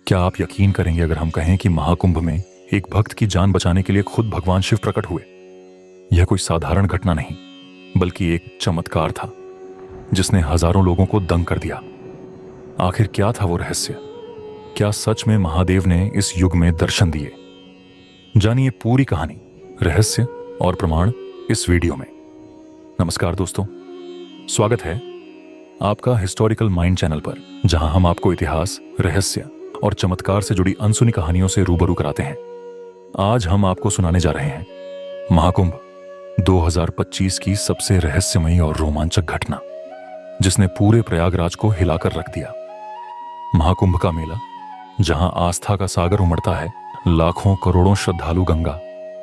क्या आप यकीन करेंगे अगर हम कहें कि महाकुंभ में एक भक्त की जान बचाने के लिए खुद भगवान शिव प्रकट हुए? यह कोई साधारण घटना नहीं, बल्कि एक चमत्कार था जिसने हजारों लोगों को दंग कर दिया। आखिर क्या था वो रहस्य? क्या सच में महादेव ने इस युग में दर्शन दिए? जानिए पूरी कहानी, रहस्य और प्रमाण इस वीडियो में। नमस्कार दोस्तों, स्वागत है आपका हिस्टोरिकल माइंड चैनल पर, जहां हम आपको इतिहास, रहस्य और चमत्कार से जुड़ी अनसुनी कहानियों से रूबरू कराते हैं। आज हम आपको सुनाने जा रहे हैं महाकुंभ 2025 की सबसे रहस्यमयी और रोमांचक घटना, जिसने पूरे प्रयागराज को हिलाकर रख दिया। महाकुंभ का मेला, जहां आस्था का सागर उमड़ता है, लाखों करोड़ों श्रद्धालु गंगा,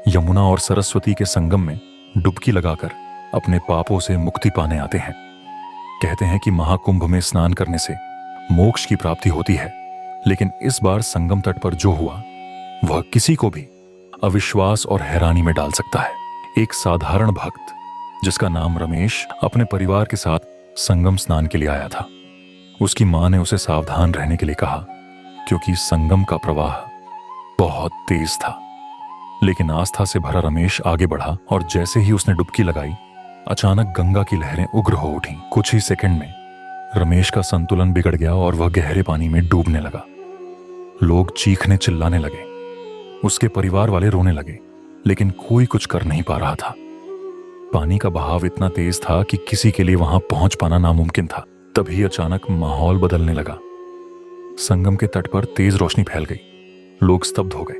यमुना और सरस्वती के संगम में डुबकी लगाकर अपने पापों से मुक्ति पाने आते हैं। कहते हैं कि महाकुंभ में स्नान करने से मोक्ष की प्राप्ति होती है, लेकिन इस बार संगम तट पर जो हुआ वह किसी को भी अविश्वास और हैरानी में डाल सकता है। एक साधारण भक्त जिसका नाम रमेश अपने परिवार के साथ संगम स्नान के लिए आया था। उसकी मां ने उसे सावधान रहने के लिए कहा, क्योंकि संगम का प्रवाह बहुत तेज था। लेकिन आस्था से भरा रमेश आगे बढ़ा और जैसे ही उसने डुबकी लगाई, अचानक गंगा की लहरें उग्र हो उठी। कुछ ही सेकंड में रमेश का संतुलन बिगड़ गया और वह गहरे पानी में डूबने लगा। लोग चीखने चिल्लाने लगे, उसके परिवार वाले रोने लगे, लेकिन कोई कुछ कर नहीं पा रहा था। पानी का बहाव इतना तेज था कि किसी के लिए वहां पहुंच पाना नामुमकिन था। तभी अचानक माहौल बदलने लगा। संगम के तट पर तेज रोशनी फैल गई। लोग स्तब्ध हो गए।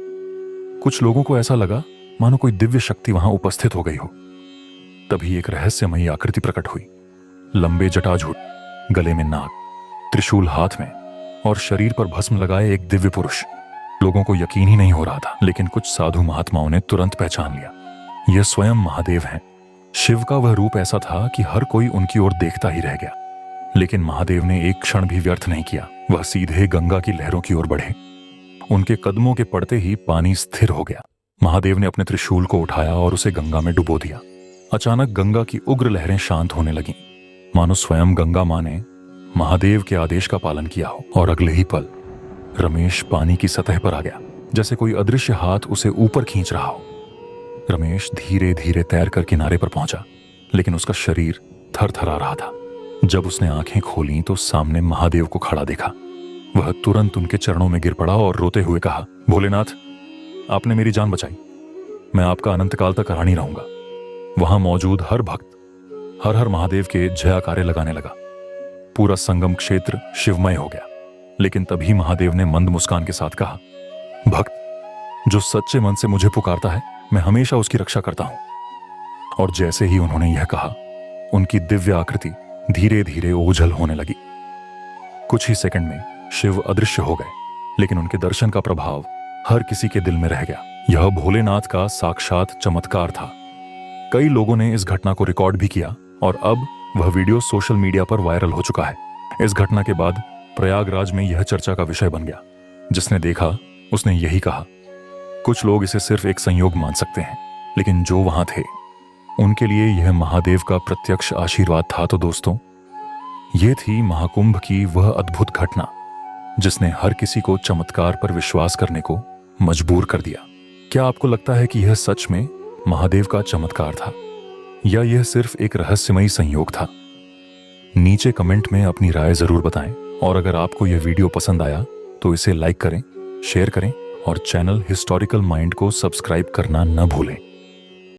कुछ लोगों को ऐसा लगा मानो कोई दिव्य शक्ति वहां उपस्थित हो गई हो। तभी एक रहस्यमयी आकृति प्रकट हुई। लंबे जटाजूट, गले में नाग, त्रिशूल हाथ में और शरीर पर भस्म लगाए एक दिव्य पुरुष। लोगों को यकीन ही नहीं हो रहा था, लेकिन कुछ साधु महात्माओं ने तुरंत पहचान लिया, यह स्वयं महादेव हैं। शिव का वह रूप ऐसा था कि हर कोई उनकी ओर देखता ही रह गया। लेकिन महादेव ने एक क्षण भी व्यर्थ नहीं किया। वह सीधे गंगा की लहरों की ओर बढ़े। उनके कदमों के पड़ते ही पानी स्थिर हो गया। महादेव ने अपने त्रिशूल को उठाया और उसे गंगा में डुबो दिया। अचानक गंगा की उग्र लहरें शांत होने लगीं, मानो स्वयं गंगा मां ने महादेव के आदेश का पालन किया हो। और अगले ही पल रमेश पानी की सतह पर आ गया, जैसे कोई अदृश्य हाथ उसे ऊपर खींच रहा हो। रमेश धीरे धीरे तैरकर किनारे पर पहुंचा, लेकिन उसका शरीर थरथरा रहा था। जब उसने आंखें खोलीं तो सामने महादेव को खड़ा देखा। वह तुरंत उनके चरणों में गिर पड़ा और रोते हुए कहा, भोलेनाथ, आपने मेरी जान बचाई। मैं आपका अनंत काल तक ऋणी रहूंगा। वहां मौजूद हर भक्त हर हर महादेव के जयकारे लगाने लगा। पूरा संगम क्षेत्र शिवमय हो गया। लेकिन तभी महादेव ने मंद मुस्कान के साथ कहा, भक्त जो सच्चे मन से मुझे पुकारता है, मैं हमेशा उसकी रक्षा करता हूं। और जैसे ही उन्होंने यह कहा, उनकी दिव्य आकृति धीरे धीरे ओझल होने लगी। कुछ ही सेकंड में शिव अदृश्य हो गए, लेकिन उनके दर्शन का प्रभाव हर किसी के दिल में रह गया। यह भोलेनाथ का साक्षात चमत्कार था। कई लोगों ने इस घटना को रिकॉर्ड भी किया और अब वह वीडियो सोशल मीडिया पर वायरल हो चुका है। इस घटना के बाद प्रयागराज में यह चर्चा का विषय बन गया। जिसने देखा उसने यही कहा, कुछ लोग इसे सिर्फ एक संयोग मान सकते हैं, लेकिन जो वहां थे उनके लिए यह महादेव का प्रत्यक्ष आशीर्वाद था। तो दोस्तों, यह थी महाकुंभ की वह अद्भुत घटना जिसने हर किसी को चमत्कार पर विश्वास करने को मजबूर कर दिया। क्या आपको लगता है कि यह सच में महादेव का चमत्कार था, या यह सिर्फ एक रहस्यमयी संयोग था? नीचे कमेंट में अपनी राय जरूर बताएं। और अगर आपको यह वीडियो पसंद आया तो इसे लाइक करें, शेयर करें और चैनल हिस्टोरिकल माइंड को सब्सक्राइब करना न भूलें।